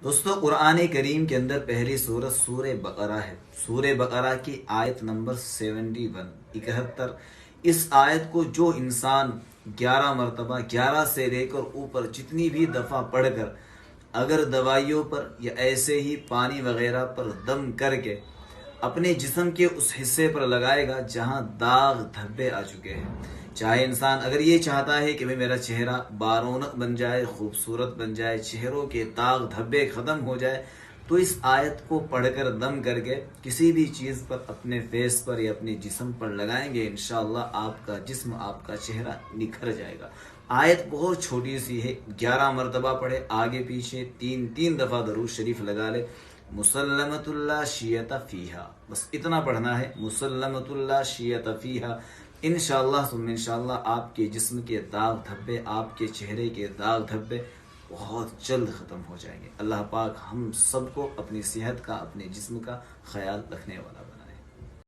دوستو قرآن کریم کے اندر پہلی سورت سورہ بقرہ ہے۔ سورہ بقرہ کی آیت نمبر 71 اس آیت کو جو انسان 11 مرتبہ 11 سے لے کر اوپر جتنی بھی دفعہ پڑھ کر اگر دوائیوں پر یا ایسے ہی پانی وغیرہ پر دم کر کے اپنے جسم کے اس حصے پر لگائے گا جہاں داغ دھبے آ چکے ہیں، چاہے انسان اگر یہ چاہتا ہے کہ میرا چہرہ بارونق بن جائے، خوبصورت بن جائے، چہروں کے داغ دھبے ختم ہو جائے، تو اس آیت کو پڑھ کر دم کر کے کسی بھی چیز پر اپنے فیس پر یا اپنے جسم پر لگائیں گے، انشاءاللہ آپ کا جسم، آپ کا چہرہ نکھر جائے گا۔ آیت بہت چھوٹی سی ہے، 11 مرتبہ پڑھے، آگے پیچھے تین دفعہ درود شریف لگا لے۔ مسلمت اللہ شیعت فیہا، بس اتنا پڑھنا ہے، مسلمت اللہ شیعت فیہا۔ انشاءاللہ ثم انشاءاللہ آپ کے جسم کے داغ دھبے، آپ کے چہرے کے داغ دھبے بہت جلد ختم ہو جائیں گے۔ اللہ پاک ہم سب کو اپنی صحت کا، اپنے جسم کا خیال رکھنے والا بنا۔